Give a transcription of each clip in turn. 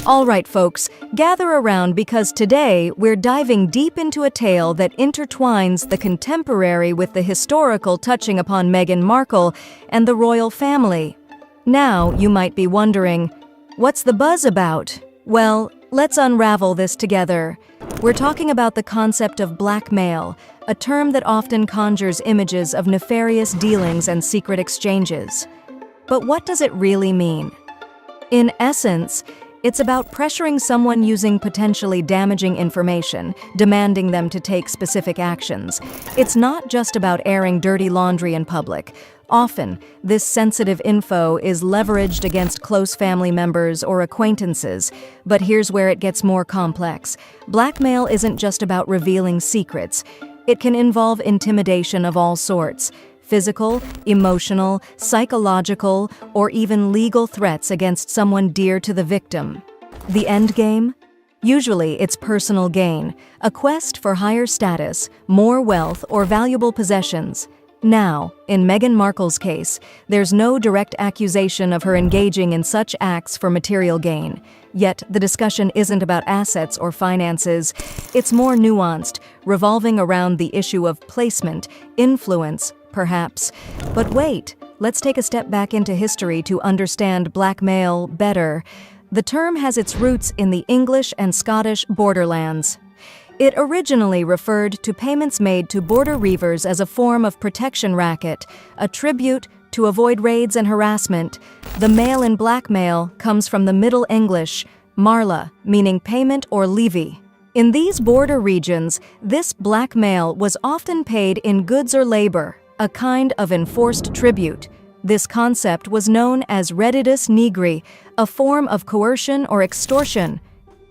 All right, folks, gather around because today we're diving deep into a tale that intertwines the contemporary with the historical, touching upon Meghan Markle and the royal family. Now, you might be wondering, what's the buzz about? Well, let's unravel this together. We're talking about the concept of blackmail, a term that often conjures images of nefarious dealings and secret exchanges. But what does it really mean? In essence, it's about pressuring someone using potentially damaging information, demanding them to take specific actions. It's not just about airing dirty laundry in public. Often, this sensitive info is leveraged against close family members or acquaintances. But here's where it gets more complex. Blackmail isn't just about revealing secrets. It can involve intimidation of all sorts. Physical, emotional, psychological, or even legal threats against someone dear to the victim. The end game? Usually it's personal gain, a quest for higher status, more wealth, or valuable possessions. Now, in Meghan Markle's case, there's no direct accusation of her engaging in such acts for material gain. Yet, the discussion isn't about assets or finances. It's more nuanced, revolving around the issue of placement, influence, perhaps. But wait, let's take a step back into history to understand blackmail better. The term has its roots in the English and Scottish borderlands. It originally referred to payments made to border reivers as a form of protection racket, a tribute to avoid raids and harassment. The male in blackmail comes from the Middle English, marla, meaning payment or levy. In these border regions, this blackmail was often paid in goods or labor, a kind of enforced tribute. This concept was known as redditus nigri, a form of coercion or extortion.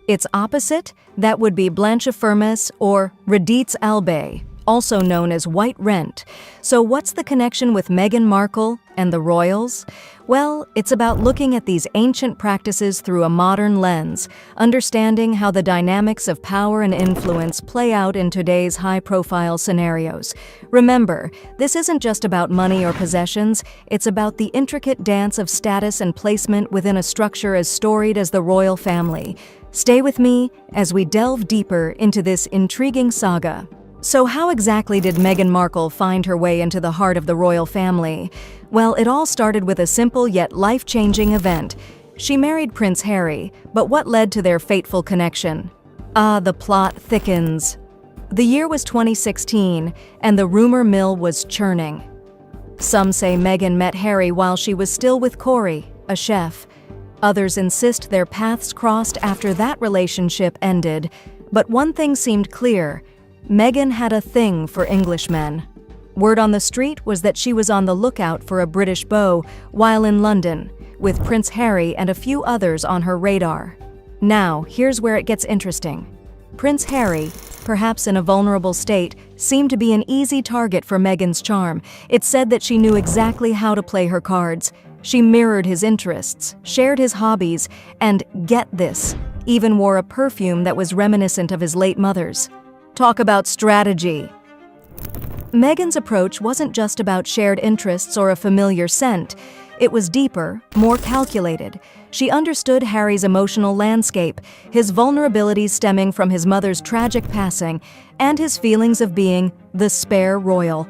Its opposite, that would be blanchifirmus or reditz albae, also known as white rent. So what's the connection with Meghan Markle and the royals? Well, it's about looking at these ancient practices through a modern lens, understanding how the dynamics of power and influence play out in today's high-profile scenarios. Remember, this isn't just about money or possessions, it's about the intricate dance of status and placement within a structure as storied as the royal family. Stay with me as we delve deeper into this intriguing saga. So how exactly did Meghan Markle find her way into the heart of the royal family? Well, it all started with a simple yet life-changing event. She married Prince Harry, but what led to their fateful connection? The plot thickens. The year was 2016, and the rumor mill was churning. Some say Meghan met Harry while she was still with Corey, a chef. Others insist their paths crossed after that relationship ended. But one thing seemed clear: Meghan had a thing for Englishmen. Word on the street was that she was on the lookout for a British beau while in London, with Prince Harry and a few others on her radar. Now, here's where it gets interesting. Prince Harry, perhaps in a vulnerable state, seemed to be an easy target for Meghan's charm. It's said that she knew exactly how to play her cards. She mirrored his interests, shared his hobbies, and, get this, even wore a perfume that was reminiscent of his late mother's. Talk about strategy. Meghan's approach wasn't just about shared interests or a familiar scent. It was deeper, more calculated. She understood Harry's emotional landscape, his vulnerabilities stemming from his mother's tragic passing, and his feelings of being the spare royal.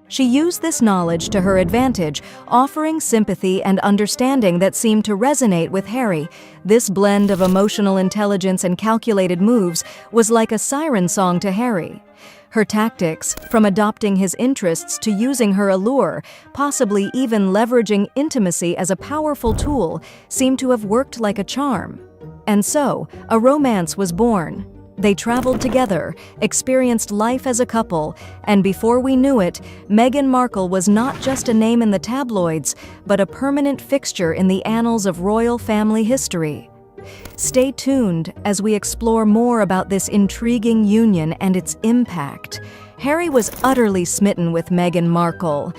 She used this knowledge to her advantage, offering sympathy and understanding that seemed to resonate with Harry. This blend of emotional intelligence and calculated moves was like a siren song to Harry. Her tactics, from adopting his interests to using her allure, possibly even leveraging intimacy as a powerful tool, seemed to have worked like a charm. And so, a romance was born. They traveled together, experienced life as a couple, and before we knew it, Meghan Markle was not just a name in the tabloids, but a permanent fixture in the annals of royal family history. Stay tuned as we explore more about this intriguing union and its impact. Harry was utterly smitten with Meghan Markle.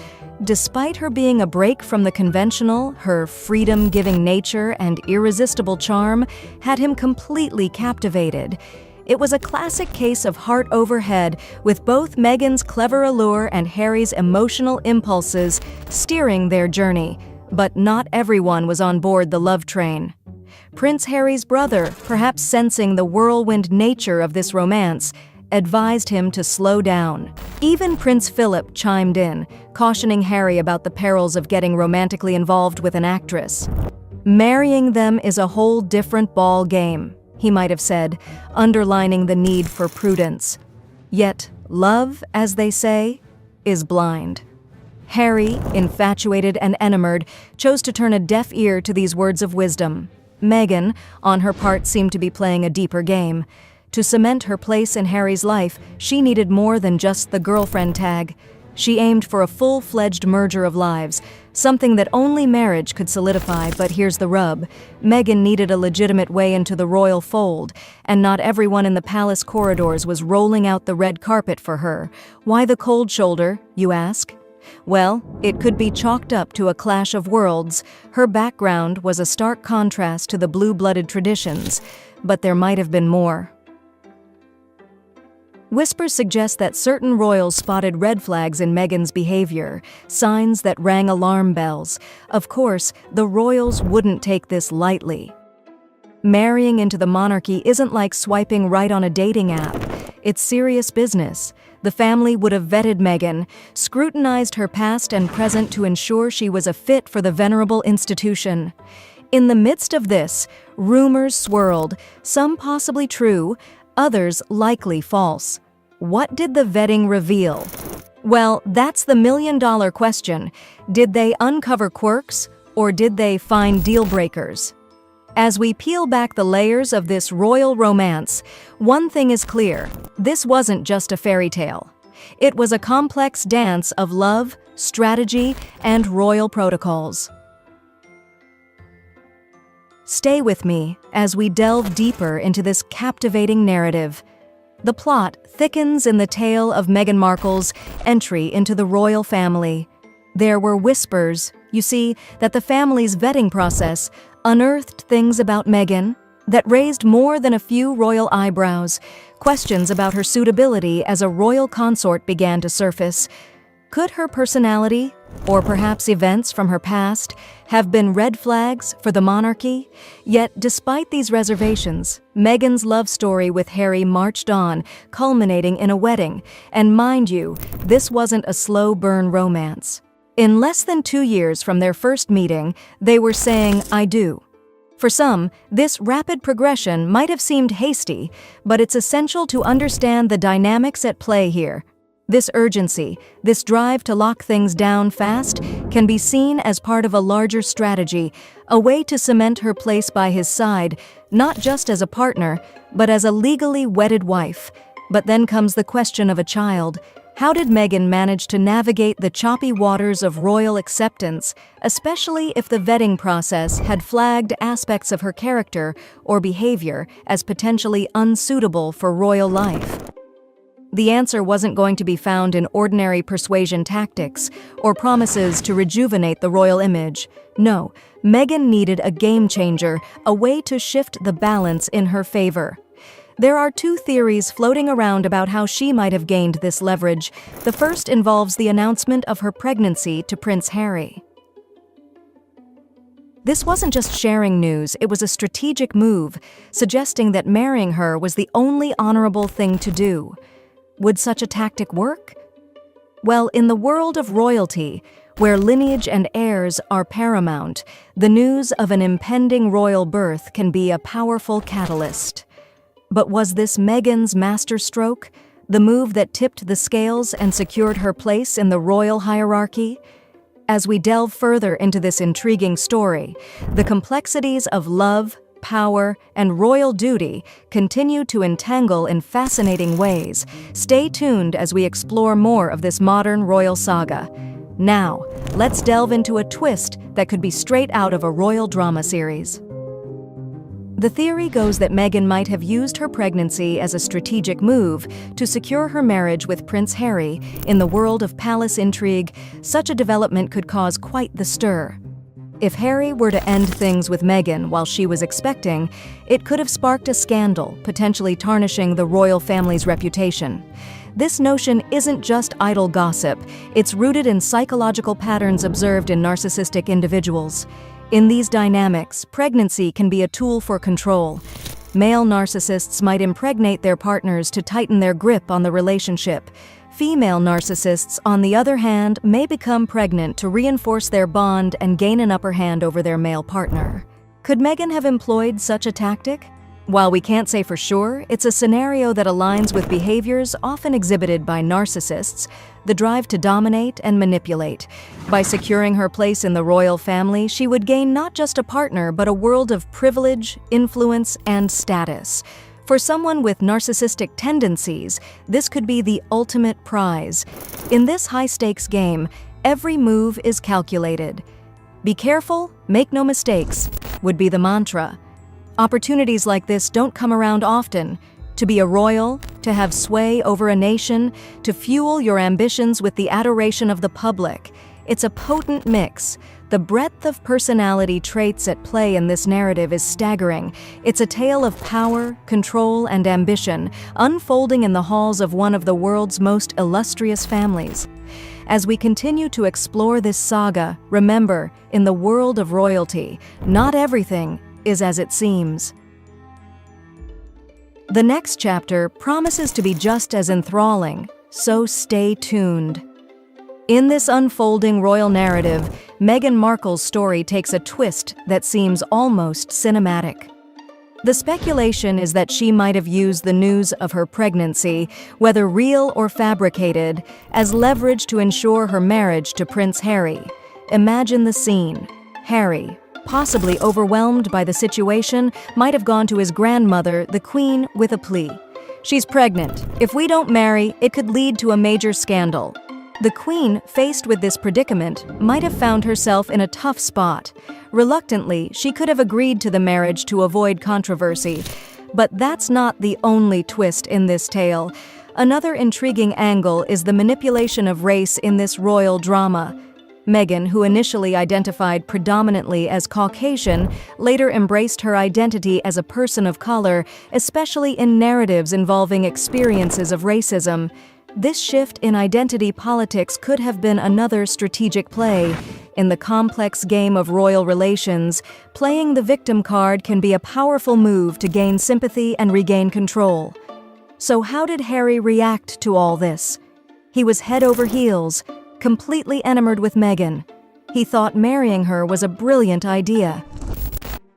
Despite her being a break from the conventional, her freedom-giving nature and irresistible charm had him completely captivated. It was a classic case of heart over head, with both Meghan's clever allure and Harry's emotional impulses steering their journey. But not everyone was on board the love train. Prince Harry's brother, perhaps sensing the whirlwind nature of this romance, advised him to slow down. Even Prince Philip chimed in, cautioning Harry about the perils of getting romantically involved with an actress. "Marrying them is a whole different ball game," he might have said, underlining the need for prudence. Yet, love, as they say, is blind. Harry, infatuated and enamored, chose to turn a deaf ear to these words of wisdom. Meghan, on her part, seemed to be playing a deeper game. To cement her place in Harry's life, she needed more than just the girlfriend tag. She aimed for a full-fledged merger of lives, something that only marriage could solidify. But here's the rub. Meghan needed a legitimate way into the royal fold, and not everyone in the palace corridors was rolling out the red carpet for her. Why the cold shoulder, you ask? Well, it could be chalked up to a clash of worlds. Her background was a stark contrast to the blue-blooded traditions, but there might have been more. Whispers suggest that certain royals spotted red flags in Meghan's behavior, signs that rang alarm bells. Of course, the royals wouldn't take this lightly. Marrying into the monarchy isn't like swiping right on a dating app. It's serious business. The family would have vetted Meghan, scrutinized her past and present to ensure she was a fit for the venerable institution. In the midst of this, rumors swirled, some possibly true, others likely false. What did the vetting reveal? Well, that's the million-dollar question. Did they uncover quirks, or did they find deal breakers? As we peel back the layers of this royal romance, one thing is clear: this wasn't just a fairy tale. It was a complex dance of love, strategy, and royal protocols. Stay with me as we delve deeper into this captivating narrative. The plot thickens in the tale of Meghan Markle's entry into the royal family. There were whispers, you see, that the family's vetting process unearthed things about Meghan that raised more than a few royal eyebrows. Questions about her suitability as a royal consort began to surface. Could her personality, or perhaps events from her past, have been red flags for the monarchy? Yet, despite these reservations, Meghan's love story with Harry marched on, culminating in a wedding. And mind you, this wasn't a slow-burn romance. In less than 2 years from their first meeting, they were saying, "I do." For some, this rapid progression might have seemed hasty, but it's essential to understand the dynamics at play here. This urgency, this drive to lock things down fast, can be seen as part of a larger strategy, a way to cement her place by his side, not just as a partner, but as a legally wedded wife. But then comes the question of a child. How did Meghan manage to navigate the choppy waters of royal acceptance, especially if the vetting process had flagged aspects of her character or behavior as potentially unsuitable for royal life? The answer wasn't going to be found in ordinary persuasion tactics or promises to rejuvenate the royal image. No, Meghan needed a game changer, a way to shift the balance in her favor. There are 2 theories floating around about how she might have gained this leverage. The first involves the announcement of her pregnancy to Prince Harry. This wasn't just sharing news, it was a strategic move, suggesting that marrying her was the only honorable thing to do. Would such a tactic work? Well, in the world of royalty, where lineage and heirs are paramount, the news of an impending royal birth can be a powerful catalyst. But was this Meghan's masterstroke, the move that tipped the scales and secured her place in the royal hierarchy? As we delve further into this intriguing story, the complexities of love, power, and royal duty continue to entangle in fascinating ways. Stay tuned as we explore more of this modern royal saga. Now, let's delve into a twist that could be straight out of a royal drama series. The theory goes that Meghan might have used her pregnancy as a strategic move to secure her marriage with Prince Harry. In the world of palace intrigue, such a development could cause quite the stir. If Harry were to end things with Meghan while she was expecting, it could have sparked a scandal, potentially tarnishing the royal family's reputation. This notion isn't just idle gossip, it's rooted in psychological patterns observed in narcissistic individuals. In these dynamics, pregnancy can be a tool for control. Male narcissists might impregnate their partners to tighten their grip on the relationship. Female narcissists, on the other hand, may become pregnant to reinforce their bond and gain an upper hand over their male partner. Could Megan have employed such a tactic? While we can't say for sure, it's a scenario that aligns with behaviors often exhibited by narcissists, the drive to dominate and manipulate. By securing her place in the royal family, she would gain not just a partner, but a world of privilege, influence, and status. For someone with narcissistic tendencies, this could be the ultimate prize. In this high-stakes game, every move is calculated. Be careful, make no mistakes, would be the mantra. Opportunities like this don't come around often. To be a royal, to have sway over a nation, to fuel your ambitions with the adoration of the public. It's a potent mix. The breadth of personality traits at play in this narrative is staggering. It's a tale of power, control, and ambition, unfolding in the halls of one of the world's most illustrious families. As we continue to explore this saga, remember, in the world of royalty, not everything is as it seems. The next chapter promises to be just as enthralling, so stay tuned. In this unfolding royal narrative, Meghan Markle's story takes a twist that seems almost cinematic. The speculation is that she might have used the news of her pregnancy, whether real or fabricated, as leverage to ensure her marriage to Prince Harry. Imagine the scene. Harry, possibly overwhelmed by the situation, might have gone to his grandmother, the Queen, with a plea. She's pregnant. If we don't marry, it could lead to a major scandal. The Queen, faced with this predicament, might have found herself in a tough spot. Reluctantly, she could have agreed to the marriage to avoid controversy. But that's not the only twist in this tale. Another intriguing angle is the manipulation of race in this royal drama. Meghan, who initially identified predominantly as Caucasian, later embraced her identity as a person of color, especially in narratives involving experiences of racism. This shift in identity politics could have been another strategic play. In the complex game of royal relations, playing the victim card can be a powerful move to gain sympathy and regain control. So how did Harry react to all this? He was head over heels, completely enamored with Meghan. He thought marrying her was a brilliant idea.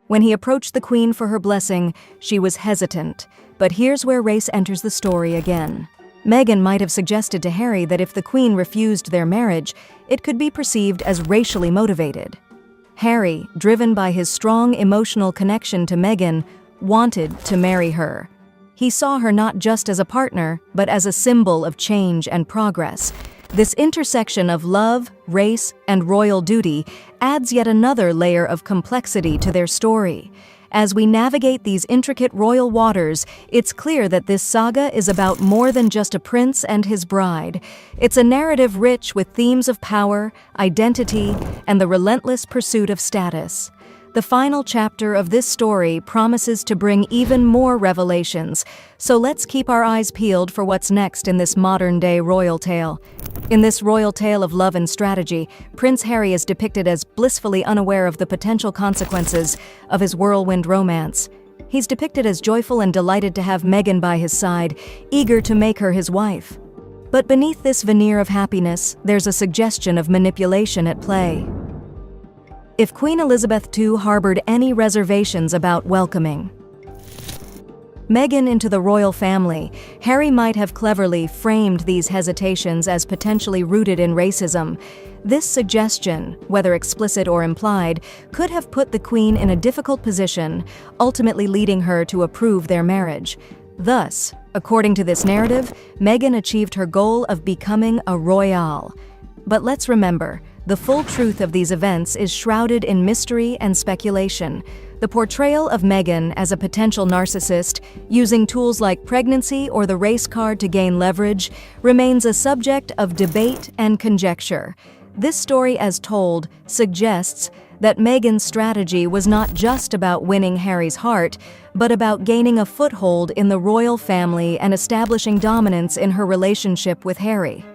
When he approached the Queen for her blessing, she was hesitant. But here's where race enters the story again. Meghan might have suggested to Harry that if the Queen refused their marriage, it could be perceived as racially motivated. Harry, driven by his strong emotional connection to Meghan, wanted to marry her. He saw her not just as a partner, but as a symbol of change and progress. This intersection of love, race, and royal duty adds yet another layer of complexity to their story. As we navigate these intricate royal waters, it's clear that this saga is about more than just a prince and his bride. It's a narrative rich with themes of power, identity, and the relentless pursuit of status. The final chapter of this story promises to bring even more revelations, so let's keep our eyes peeled for what's next in this modern-day royal tale. In this royal tale of love and strategy, Prince Harry is depicted as blissfully unaware of the potential consequences of his whirlwind romance. He's depicted as joyful and delighted to have Meghan by his side, eager to make her his wife. But beneath this veneer of happiness, there's a suggestion of manipulation at play. If Queen Elizabeth II harbored any reservations about welcoming Meghan into the royal family, Harry might have cleverly framed these hesitations as potentially rooted in racism. This suggestion, whether explicit or implied, could have put the Queen in a difficult position, ultimately leading her to approve their marriage. Thus, according to this narrative, Meghan achieved her goal of becoming a royale. But let's remember, the full truth of these events is shrouded in mystery and speculation. The portrayal of Meghan as a potential narcissist, using tools like pregnancy or the race card to gain leverage, remains a subject of debate and conjecture. This story, as told, suggests that Meghan's strategy was not just about winning Harry's heart, but about gaining a foothold in the royal family and establishing dominance in her relationship with Harry.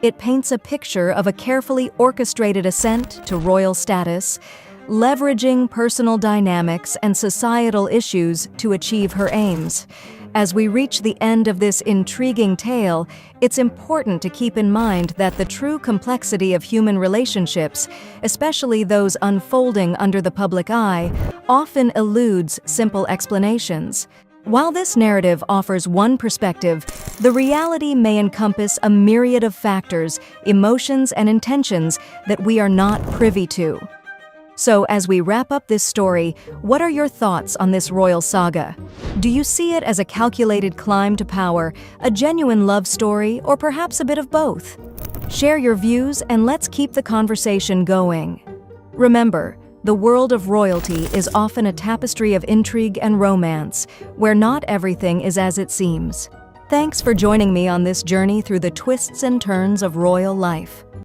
It paints a picture of a carefully orchestrated ascent to royal status, leveraging personal dynamics and societal issues to achieve her aims. As we reach the end of this intriguing tale, it's important to keep in mind that the true complexity of human relationships, especially those unfolding under the public eye, often eludes simple explanations. While this narrative offers one perspective, the reality may encompass a myriad of factors, emotions, and intentions that we are not privy to. So, as we wrap up this story, what are your thoughts on this royal saga? Do you see it as a calculated climb to power, a genuine love story, or perhaps a bit of both? Share your views and let's keep the conversation going. Remember, the world of royalty is often a tapestry of intrigue and romance, where not everything is as it seems. Thanks for joining me on this journey through the twists and turns of royal life.